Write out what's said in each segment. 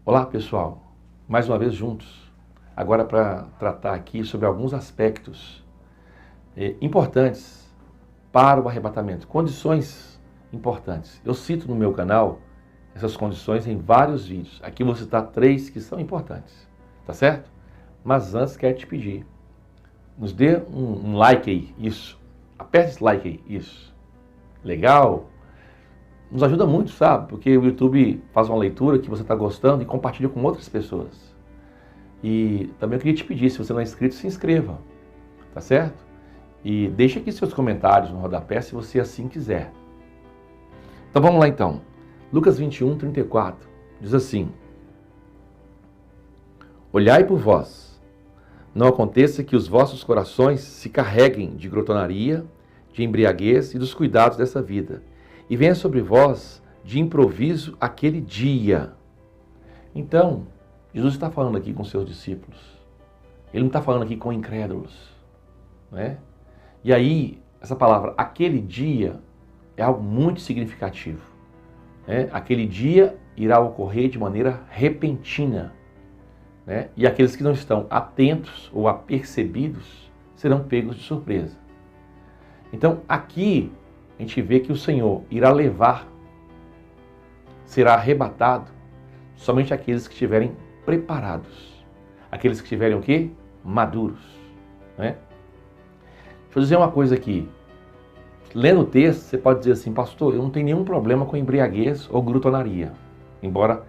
Olá pessoal, mais uma vez juntos, agora para tratar aqui sobre alguns aspectos importantes para o arrebatamento, condições importantes. Eu cito no meu canal essas condições em vários vídeos, aqui vou citar 3 que são importantes, tá certo? Mas antes quero te pedir, nos dê um like aí, isso, aperte esse like aí, isso, legal? Nos ajuda muito, sabe? Porque o YouTube faz uma leitura que você está gostando e compartilha com outras pessoas. E também eu queria te pedir, se você não é inscrito, se inscreva, tá certo? E deixe aqui seus comentários no rodapé se você assim quiser. Então vamos lá então. Lucas 21, 34, diz assim: Olhai por vós, não aconteça que os vossos corações se carreguem de glotonaria, de embriaguez e dos cuidados dessa vida, e venha sobre vós de improviso aquele dia. Então, Jesus está falando aqui com seus discípulos. Ele não está falando aqui com incrédulos, né? E aí, essa palavra, aquele dia, é algo muito significativo, né? Aquele dia irá ocorrer de maneira repentina, né? E aqueles que não estão atentos ou apercebidos serão pegos de surpresa. Então, aqui a gente vê que o Senhor irá levar, será arrebatado, somente aqueles que estiverem preparados. Aqueles que estiverem o quê? Maduros, né? Deixa eu dizer uma coisa aqui. Lendo o texto, você pode dizer assim: pastor, eu não tenho nenhum problema com embriaguez ou glutonaria. Embora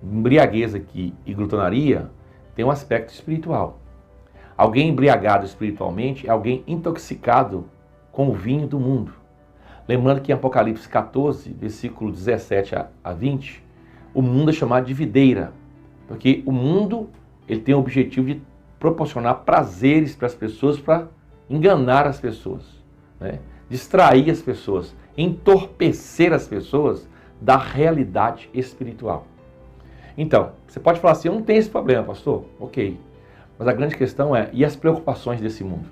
embriaguez aqui e glutonaria tenham um aspecto espiritual. Alguém embriagado espiritualmente é alguém intoxicado com o vinho do mundo. Lembrando que em Apocalipse 14, versículo 17 a 20, o mundo é chamado de videira, porque o mundo ele tem o objetivo de proporcionar prazeres para as pessoas, para enganar as pessoas, né? Distrair as pessoas, entorpecer as pessoas da realidade espiritual. Então, você pode falar assim: eu não tenho esse problema, pastor. Ok, mas a grande questão é, e as preocupações desse mundo?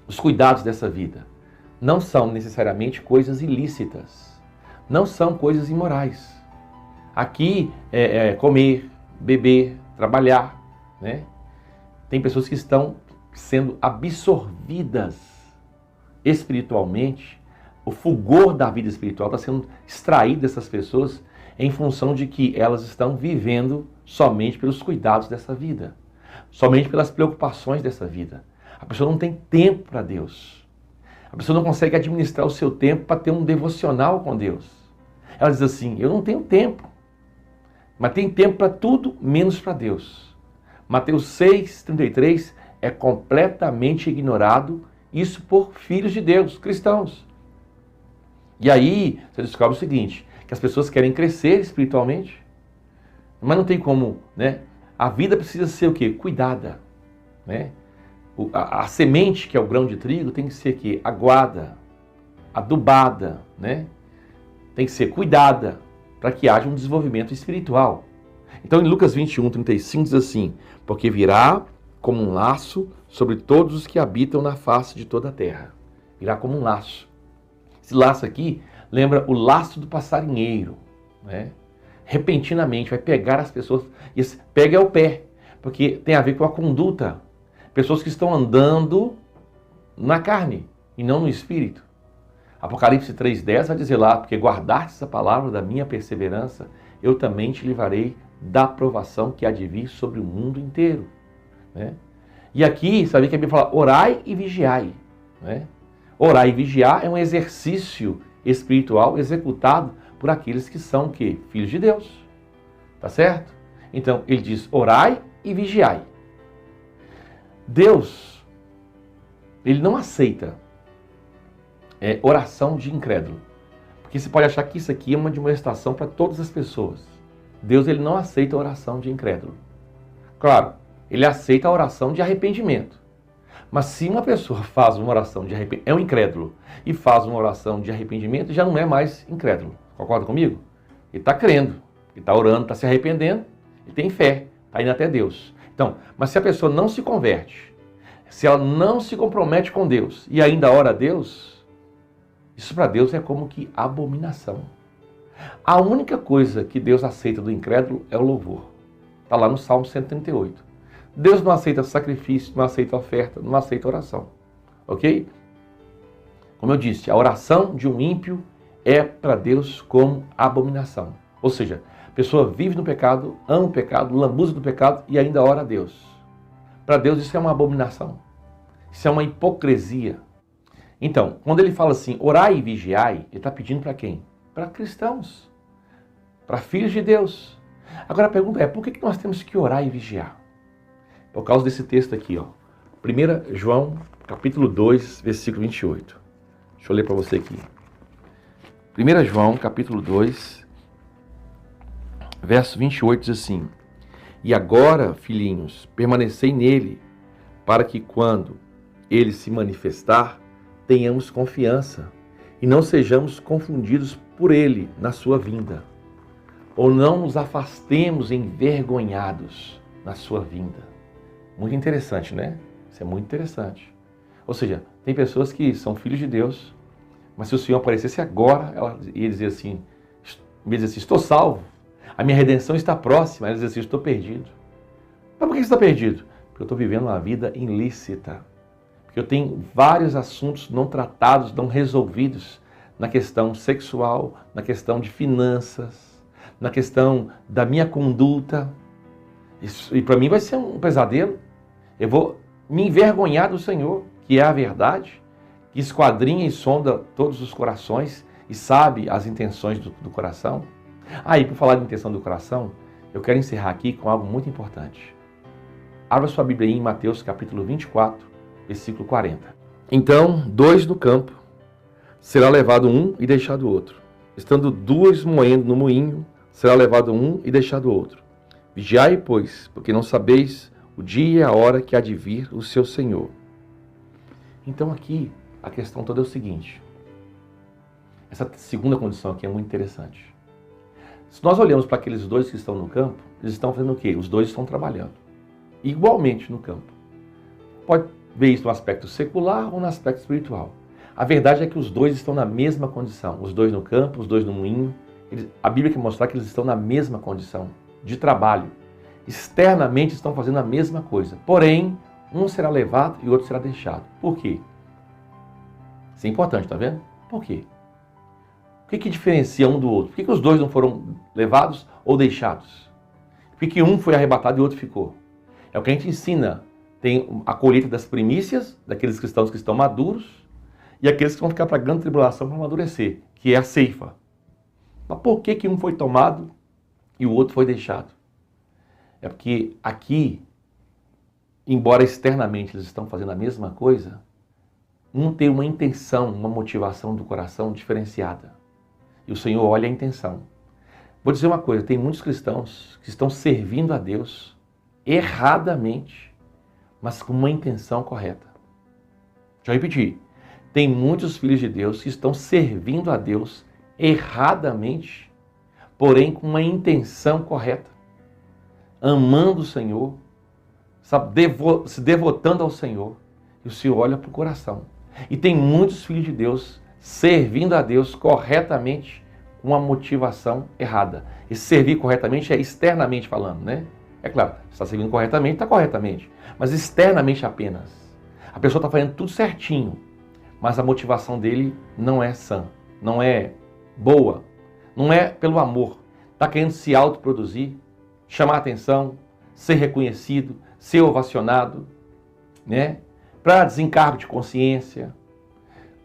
Os cuidados dessa vida? Não são necessariamente coisas ilícitas, não são coisas imorais. Aqui é comer, beber, trabalhar, né? Tem pessoas que estão sendo absorvidas espiritualmente, o fulgor da vida espiritual está sendo extraído dessas pessoas em função de que elas estão vivendo somente pelos cuidados dessa vida, somente pelas preocupações dessa vida. A pessoa não tem tempo para Deus. A pessoa não consegue administrar o seu tempo para ter um devocional com Deus. Ela diz assim: eu não tenho tempo, mas tem tempo para tudo menos para Deus. Mateus 6,33 é completamente ignorado, isso por filhos de Deus, cristãos. E aí você descobre o seguinte, que as pessoas querem crescer espiritualmente, mas não tem como, né? A vida precisa ser o quê? Cuidada, né? A semente, que é o grão de trigo, tem que ser aqui, aguada, adubada, né? Tem que ser cuidada para que haja um desenvolvimento espiritual. Então em Lucas 21, 35 diz assim: porque virá como um laço sobre todos os que habitam na face de toda a terra. Virá como um laço. Esse laço aqui lembra o laço do passarinheiro, né? Repentinamente vai pegar as pessoas, e esse pega é o pé, porque tem a ver com a conduta. Pessoas que estão andando na carne e não no espírito. Apocalipse 3,10 vai dizer lá: porque guardaste essa palavra da minha perseverança, eu também te livrarei da provação que há de vir sobre o mundo inteiro, né? E aqui, sabe que a Bíblia fala: orai e vigiai, né? Orar e vigiar é um exercício espiritual executado por aqueles que são o quê? Filhos de Deus, tá certo? Então ele diz: orai e vigiai. Deus, ele não aceita oração de incrédulo, porque você pode achar que isso aqui é uma demonstração para todas as pessoas. Deus, ele não aceita a oração de incrédulo. Claro, ele aceita a oração de arrependimento. Mas se uma pessoa faz uma oração de arrependimento, é um incrédulo, e faz uma oração de arrependimento, já não é mais incrédulo. Concorda comigo? Ele está crendo, ele está orando, está se arrependendo, ele tem fé, está indo até Deus. Então, mas se a pessoa não se converte, se ela não se compromete com Deus e ainda ora a Deus, isso para Deus é como que abominação. A única coisa que Deus aceita do incrédulo é o louvor. Está lá no Salmo 138. Deus não aceita sacrifício, não aceita oferta, não aceita oração. Ok? Como eu disse, a oração de um ímpio é para Deus como abominação. Ou seja, a pessoa vive no pecado, ama o pecado, lambuza do pecado e ainda ora a Deus. Para Deus isso é uma abominação. Isso é uma hipocrisia. Então, quando ele fala assim, orai e vigiai, ele está pedindo para quem? Para cristãos, para filhos de Deus. Agora a pergunta é, por que nós temos que orar e vigiar? Por causa desse texto aqui, ó. 1 João, capítulo 2, versículo 28. Deixa eu ler para você aqui. 1 João, capítulo 2, verso 28 diz assim: E agora, filhinhos, permanecei nele, para que quando ele se manifestar, tenhamos confiança e não sejamos confundidos por ele na sua vinda, ou não nos afastemos envergonhados na sua vinda. Muito interessante, né? Isso é muito interessante. Ou seja, tem pessoas que são filhos de Deus, mas se o Senhor aparecesse agora, ia dizer assim, estou salvo, a minha redenção está próxima, ela diz assim, estou perdido. Mas por que você está perdido? Porque eu estou vivendo uma vida ilícita. Porque eu tenho vários assuntos não tratados, não resolvidos na questão sexual, na questão de finanças, na questão da minha conduta. E para mim vai ser um pesadelo. Eu vou me envergonhar do Senhor, que é a verdade, que esquadrinha e sonda todos os corações e sabe as intenções do coração. E por falar de intenção do coração, eu quero encerrar aqui com algo muito importante. Abra sua Bíblia aí em Mateus capítulo 24, versículo 40. Então, 2 no campo, será levado um e deixado outro. Estando 2 moendo no moinho, será levado um e deixado outro. Vigiai, pois, porque não sabeis o dia e a hora que há de vir o seu Senhor. Então aqui, a questão toda é o seguinte. Essa segunda condição aqui é muito interessante. Se nós olhamos para aqueles 2 que estão no campo, eles estão fazendo o quê? Os 2 estão trabalhando. Igualmente no campo. Pode ver isso no aspecto secular ou no aspecto espiritual. A verdade é que os 2 estão na mesma condição. Os 2 no campo, os 2 no moinho. A Bíblia quer mostrar que eles estão na mesma condição de trabalho. Externamente estão fazendo a mesma coisa. Porém, um será levado e o outro será deixado. Por quê? Isso é importante, tá vendo? Por quê? O que diferencia um do outro? Por que os 2 não foram levados ou deixados? Por que um foi arrebatado e o outro ficou? É o que a gente ensina. Tem a colheita das primícias, daqueles cristãos que estão maduros, e aqueles que vão ficar para a grande tribulação para amadurecer, que é a ceifa. Mas por que um foi tomado e o outro foi deixado? É porque aqui, embora externamente eles estão fazendo a mesma coisa, um tem uma intenção, uma motivação do coração diferenciada. E o Senhor olha a intenção. Vou dizer uma coisa, tem muitos cristãos que estão servindo a Deus erradamente, mas com uma intenção correta. Deixa eu repetir. Tem muitos filhos de Deus que estão servindo a Deus erradamente, porém com uma intenção correta. Amando o Senhor, sabe, se devotando ao Senhor. E o Senhor olha para o coração. E tem muitos filhos de Deus servindo a Deus corretamente com uma motivação errada. E servir corretamente é externamente falando, né? É claro, se está servindo corretamente, está corretamente. Mas externamente apenas. A pessoa está fazendo tudo certinho, mas a motivação dele não é sã, não é boa, não é pelo amor. Está querendo se autoproduzir, chamar atenção, ser reconhecido, ser ovacionado, né? Para desencargo de consciência,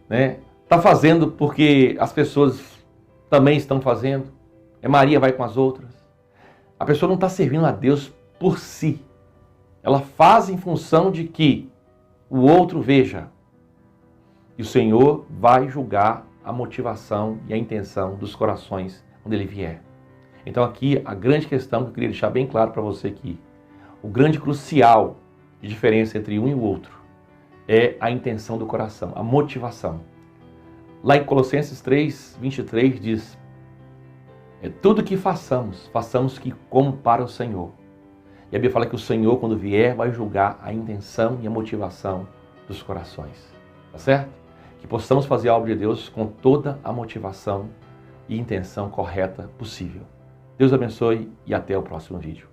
né? Está fazendo porque as pessoas também estão fazendo. Maria vai com as outras. A pessoa não está servindo a Deus por si. Ela faz em função de que o outro veja. E o Senhor vai julgar a motivação e a intenção dos corações quando Ele vier. Então aqui a grande questão que eu queria deixar bem claro para você aqui, o grande crucial de diferença entre um e o outro é a intenção do coração, a motivação. Lá em Colossenses 3, 23 diz, tudo que façamos que como para o Senhor. E a Bíblia fala que o Senhor, quando vier, vai julgar a intenção e a motivação dos corações. Tá certo? Que possamos fazer a obra de Deus com toda a motivação e intenção correta possível. Deus abençoe e até o próximo vídeo.